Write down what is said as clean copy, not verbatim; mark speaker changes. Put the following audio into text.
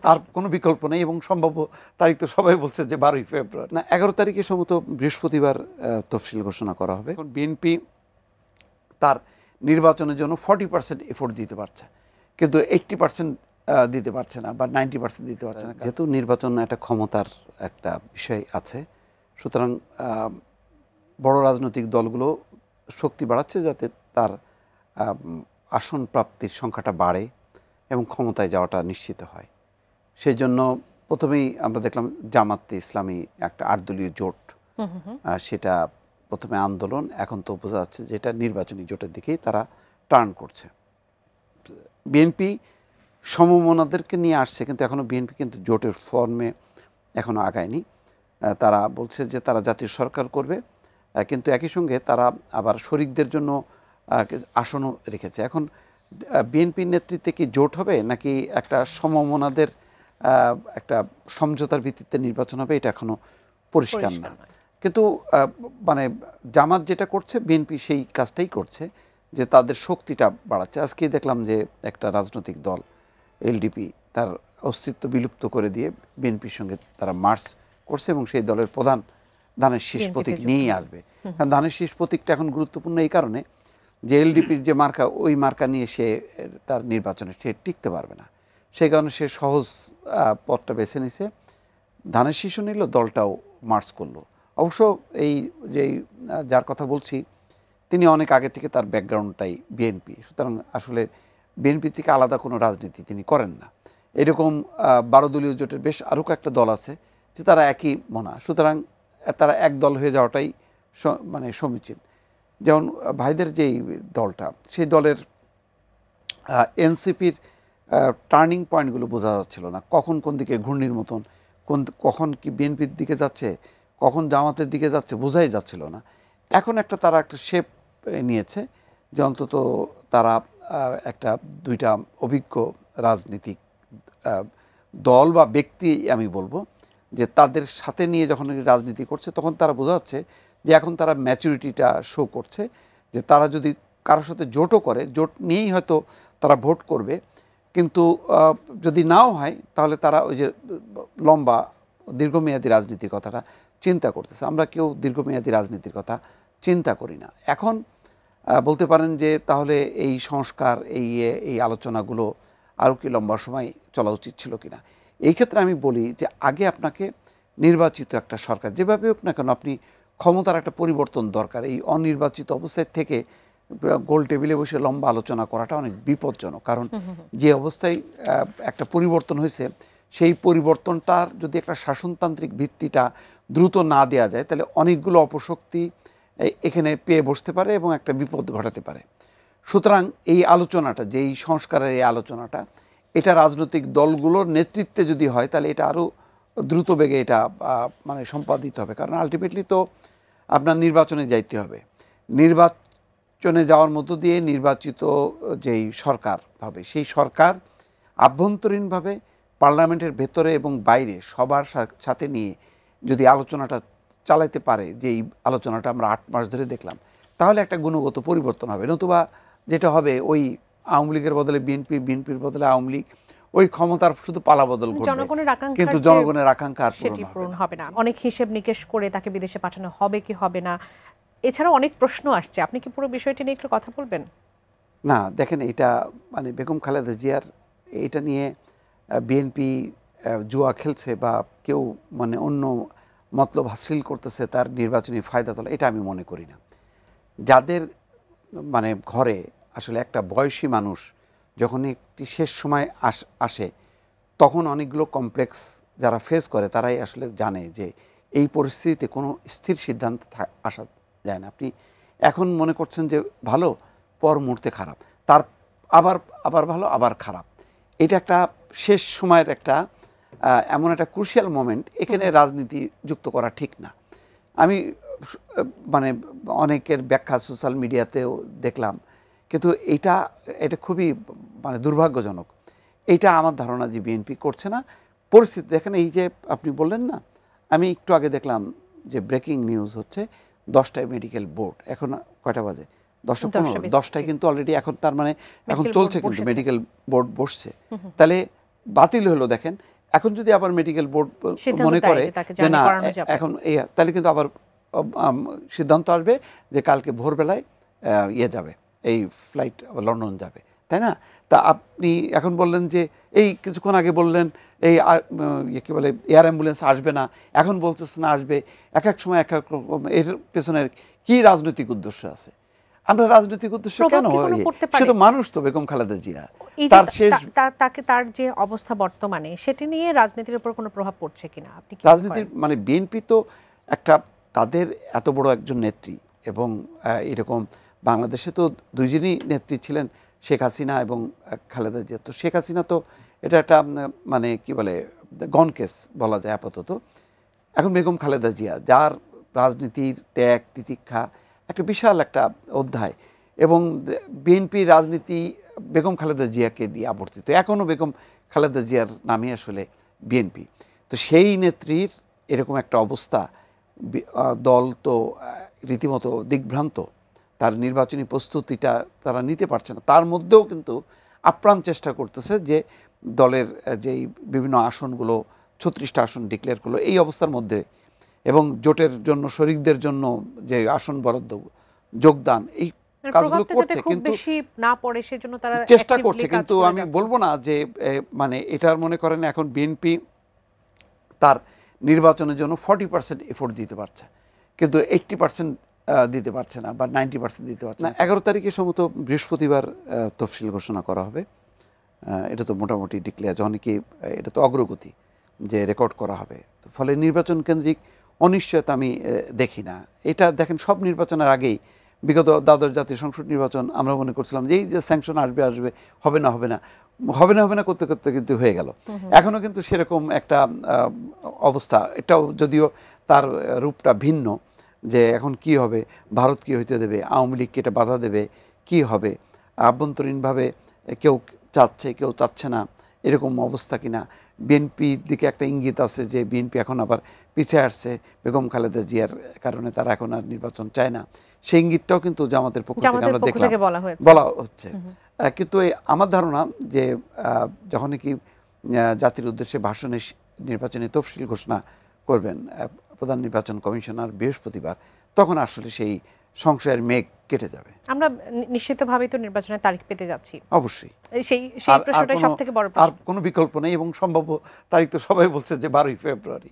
Speaker 1: আর কোনো বিকল্প নেই এবং সম্ভাব্য তারিখ তো সবাই বলছে যে 12ই ফেব্রুয়ারি, না 11 তারিখে সম্ভবত বৃহস্পতিবার তফসিল ঘোষণা করা হবে। এখন বিএনপি তার নির্বাচনের জন্য 40% এফোর্ট দিতে পারছে, কিন্তু 80% দিতে পারছে না বা 90% দিতে পারছে না। যেহেতু নির্বাচন একটা ক্ষমতার একটা বিষয় আছে, সুতরাং বড় রাজনৈতিক দলগুলো শক্তি বাড়াচ্ছে যাতে তার আসন প্রাপ্তির সংখ্যাটা বাড়ে এবং ক্ষমতায় যাওয়াটা নিশ্চিত হয়। সেই জন্য প্রথমেই আমরা দেখলাম জামাতে ইসলামী একটা 8 দলীয় জোট, সেটা প্রথমে আন্দোলন, এখন তো বোঝা যাচ্ছে যে এটা নির্বাচনী জোটের দিকেই তারা টার্ন করছে। বিএনপি সমমনাদেরকে নিয়ে আসছে, কিন্তু এখনও বিএনপি কিন্তু জোটের ফর্মে এখনও আগায়নি। তারা বলছে যে তারা জাতীয় সরকার করবে, কিন্তু একই সঙ্গে তারা আবার শরিকদের জন্য আসনও রেখেছে। এখন বিএনপির নেতৃত্বে কি জোট হবে নাকি একটা সমমনাদের একটা সমঝোতার ভিত্তিতে নির্বাচন হবে, এটা এখনও পরিষ্কার না। কিন্তু মানে জামাত যেটা করছে, বিএনপি সেই কাজটাই করছে, যে তাদের শক্তিটা বাড়াচ্ছে। আজকেই দেখলাম যে একটা রাজনৈতিক দল এলডিপি তার অস্তিত্ব বিলুপ্ত করে দিয়ে বিএনপির সঙ্গে তারা মার্চ করছে এবং সেই দলের প্রধান ধানের শীষ প্রতীক নিয়েই আসবে। কারণ ধানের শীষ প্রতীকটা এখন গুরুত্বপূর্ণ এই কারণে যে এলডিপির যে মার্কা, ওই মার্কা নিয়ে সে তার নির্বাচনে সে টিকতে পারবে না। সেই কারণে সে সহজ পথটা বেছে নিছে, ধানের শীষও নিল, দলটাও মার্চ করলো। অবশ্য এই যে যার কথা বলছি তিনি অনেক আগে থেকে তার ব্যাকগ্রাউন্ডটাই বিএনপি, সুতরাং আসলে বিএনপি থেকে আলাদা কোনো রাজনীতি তিনি করেন না। এরকম 12 দলীয় জোটের বেশ আরও একটা দল আছে যে তারা একই মনা, সুতরাং তারা এক দল হয়ে যাওয়াটাই মানে সমীচীন। যেমন ভাইদের যেই দলটা, সেই দলের এনসিপির টার্নিং পয়েন্টগুলো বোঝা যাচ্ছিল না, কখন কোন দিকে ঘূর্ণির মতন, কখন কি বিএনপির দিকে যাচ্ছে, কখন জামাতের দিকে যাচ্ছে, বোঝাই যাচ্ছিল না। এখন তারা একটা শেপ নিয়েছে যে অন্তত তারা একটা দুইটা অভিজ্ঞ রাজনীতিক দল বা ব্যক্তি আমি বলবো, যে তাদের সাথে নিয়ে যখন রাজনীতি করছে তখন তারা বোঝা যাচ্ছে যে এখন তারা ম্যাচুরিটিটা শো করছে, যে তারা যদি কারোর সাথে জোটও করে, জোট নিয়েই হয়তো তারা ভোট করবে, কিন্তু যদি নাও হয় তাহলে তারা ওই যে লম্বা দীর্ঘমেয়াদী রাজনীতির কথাটা চিন্তা করতেছে। আমরা কেউ দীর্ঘমেয়াদী রাজনীতির কথা চিন্তা করি না। এখন বলতে পারেন যে তাহলে এই সংস্কার, এই আলোচনাগুলো আরও কি লম্বা সময় চলা উচিত ছিল কিনা। এই ক্ষেত্রে আমি বলি যে আগে আপনাকে নির্বাচিত একটা সরকার, যেভাবে হোক না কেন, আপনি ক্ষমতার একটা পরিবর্তন দরকার। এই অনির্বাচিত অবস্থায় থেকে গোল টেবিলে বসে লম্বা আলোচনা করাটা অনেক বিপজ্জনক, কারণ যে অবস্থায় একটা পরিবর্তন হয়েছে, সেই পরিবর্তনটার যদি একটা শাসনতান্ত্রিক ভিত্তিটা দ্রুত না দেয়া যায়, তাহলে অনেকগুলো অপশক্তি এখানে পেয়ে বসতে পারে এবং একটা বিপদ ঘটাতে পারে। সুতরাং এই আলোচনাটা, যে এই সংস্কারের এই আলোচনাটা, এটা রাজনৈতিক দলগুলোর নেতৃত্বে যদি হয় তাহলে এটা আরও দ্রুত বেগে এটা মানে সম্পাদিত হবে। কারণ আলটিমেটলি তো আপনার নির্বাচনে যাইতে হবে, নির্বাচনে যাওয়ার মধ্য দিয়ে নির্বাচিত যেই সরকার হবে, সেই সরকার আভ্যন্তরীণভাবে পার্লামেন্টের ভেতরে এবং বাইরে সবার সাথে নিয়ে যদি আলোচনাটা চালাইতে পারে, যে এই আলোচনাটা আমরা 8 মাস ধরে দেখলাম, তাহলে একটা গুণগত পরিবর্তন হবে। নতুবা যেটা হবে, ওই আওয়ামী লীগের বদলে বিএনপি, বিএনপির বদলে আওয়ামী লীগ, ওই ক্ষমতার শুধু পালাবদল ঘটবে, কিন্তু জনগণের আকাঙ্ক্ষা আর পূরণ হবে না।
Speaker 2: অনেক হিসেব নিকেশ করে তাকে বিদেশে পাঠানো হবে কি হবে না, এছাড়াও অনেক প্রশ্ন আসছে। আপনি কি পুরো বিষয়টি নিয়ে একটু কথা বলবেন?
Speaker 1: না, দেখেন, এটা মানে বেগম খালেদা জিয়ার এটা নিয়ে বিএনপি জুয়া খেলছে বা কেউ মানে অন্য মতলব হাসিল করতেছে তার নির্বাচনী ফায়দা তোলা, এটা আমি মনে করি না। যাদের মানে ঘরে আসলে একটা বয়সী মানুষ যখন একটি শেষ সময় আসে, তখন অনেকগুলো কমপ্লেক্স যারা ফেস করে তারাই আসলে জানে যে এই পরিস্থিতিতে কোনো স্থির সিদ্ধান্ত আসা যায় না। আপনি এখন মনে করছেন যে ভালো, পর মুহূর্তে খারাপ, তার আবার ভালো, আবার খারাপ। এটা একটা শেষ সময়ের একটা এমন একটা ক্রুশিয়াল মোমেন্ট, এখানে রাজনীতি যুক্ত করা ঠিক না। আমি মানে অনেকের ব্যাখ্যা সোশ্যাল মিডিয়াতেও দেখলাম, কিন্তু এটা খুবই মানে দুর্ভাগ্যজনক। এটা আমার ধারণা যে বিএনপি করছে না। পরিস্থিতি দেখেন, এই যে আপনি বললেন না, আমি একটু আগে দেখলাম যে ব্রেকিং নিউজ হচ্ছে 10টায় মেডিকেল বোর্ড, এখন কয়টা বাজে, 10:15, 10টায় কিন্তু অলরেডি এখন, তার মানে এখন চলছে কিন্তু মেডিকেল বোর্ড বসছে। তাহলে বাতিল হলো দেখেন, এখন যদি আবার মেডিকেল বোর্ড
Speaker 2: সিদ্ধান্ত
Speaker 1: মনে
Speaker 2: দেয়
Speaker 1: করে
Speaker 2: যে তাকে
Speaker 1: যে
Speaker 2: জার্নি
Speaker 1: না
Speaker 2: করানো যাবে।
Speaker 1: এখন তাহলে কিন্তু আবার সিদ্ধান্ত আসবে যে কালকে ভোরবেলায় যাবে, এই ফ্লাইট আবার লন্ডন যাবে, তাই না? তা আপনি এখন বললেন যে এই কিছুক্ষণ আগে বললেন এই কী বলে এয়ার অ্যাম্বুলেন্স আসবে না, এখন বলতেছে না আসবে। এক এক সময় এক এক রকম, এর পেছনের কি রাজনৈতিক উদ্দেশ্য আছে? আমরা রাজনৈতিক উদ্দেশ্য কেন সে তো মানুষ, তো বেগম খালেদা জিয়া তার শেষ
Speaker 2: তাকে তার যে অবস্থা বর্তমানে সেটি নিয়ে রাজনীতির উপর কোনো প্রভাব পড়ছে কিনা আপনি কি
Speaker 1: রাজনীতির মানে বিএনপি তো একটা, তাদের এত বড় একজন নেত্রী, এবং এরকম বাংলাদেশে তো দুইজনই নেত্রী ছিলেন, শেখ হাসিনা এবং খালেদা জিয়া। তো শেখ হাসিনা তো এটা একটা মানে কি বলে গন কেস বলা যায় আপাতত। এখন বেগম খালেদা জিয়া, যার রাজনীতির ত্যাগ তিতিক্ষা একটা বিশাল একটা অধ্যায়, এবং বিএনপির রাজনীতি বেগম খালেদা জিয়াকে দিয়ে আবর্তিত, এখনও বেগম খালেদা জিয়ার নামে আসলে বিএনপি। তো সেই নেত্রীর এরকম একটা অবস্থা, দল তো রীতিমতো দিগ্ভ্রান্ত, তার নির্বাচনী প্রস্তুতিটা তারা নিতে পারছে না। তার মধ্যেও কিন্তু আপ্রাণ চেষ্টা করতেছে যে দলের যেই বিভিন্ন আসনগুলো 36টা আসন ডিক্লেয়ার করলো এই অবস্থার মধ্যে, এবং জোটের জন্য শরিকদের জন্য যে আসন বরাদ্দ যোগদান, এই কাজগুলো করছে, কিন্তু
Speaker 2: না পড়ে সেজন্য তারা
Speaker 1: চেষ্টা করছে। কিন্তু আমি বলবো না যে মানে এটার মনে করেন এখন বিএনপি তার নির্বাচনের জন্য 40% এফোর্ট দিতে পারছে, কিন্তু 80% দিতে পারছে না, বা 90% দিতে পারছে না। 11 তারিখে সম্ভবত বৃহস্পতিবার তফসিল ঘোষণা করা হবে। এটা তো মোটামুটি ডিক্লেয়ার, যখন কি এটা তো অগ্রগতি যে রেকর্ড করা হবে। ফলে নির্বাচন কেন্দ্রিক অনিশ্চয়তা আমি দেখি না। এটা দেখেন সব নির্বাচনের আগেই, বিগত দ্বাদশ জাতীয় সংসদ নির্বাচন আমরা মনে করছিলাম যে এই যে স্যাংশন আসবে আসবে, হবে না হবে না হবে না হবে না করতে করতে কিন্তু হয়ে গেল। এখনও কিন্তু সেরকম একটা অবস্থা, এটাও যদিও তার রূপটা ভিন্ন, যে এখন কি হবে, ভারত কি হইতে দেবে, আওয়ামী লীগকে এটা বাধা দেবে, কি হবে, আভ্যন্তরীণভাবে কেউ চাচ্ছে কেউ চাচ্ছে না, এরকম অবস্থা কিনা। বিএনপির দিকে একটা ইঙ্গিত আছে যে বিএনপি এখন আবার পিছিয়ে আসছে বেগম খালেদা জিয়ার কারণে, তারা এখন আর নির্বাচন চায় না, সেই ইঙ্গিতটাও কিন্তু জামাতের পক্ষ থেকে আমরা দেখলাম বলা হচ্ছে। কিন্তু আমার ধারণা যে যখন কি জাতির উদ্দেশ্যে ভাষণে নির্বাচনী তফসিল ঘোষণা করবেন প্রধান নির্বাচন কমিশনার বৃহস্পতিবার, তখন আসলে সেই সংশয়ের মেঘ কেটে যাবে।
Speaker 2: আমরা নিশ্চিতভাবেই তো নির্বাচনের তারিখ পেতে যাচ্ছি।
Speaker 1: অবশ্যই
Speaker 2: সেই প্রশ্নটাই সবথেকে বড় প্রশ্ন।
Speaker 1: আর কোনো বিকল্প নেই, এবং সম্ভাব্য তারিখ তো সবাই বলছে যে 12ই ফেব্রুয়ারি।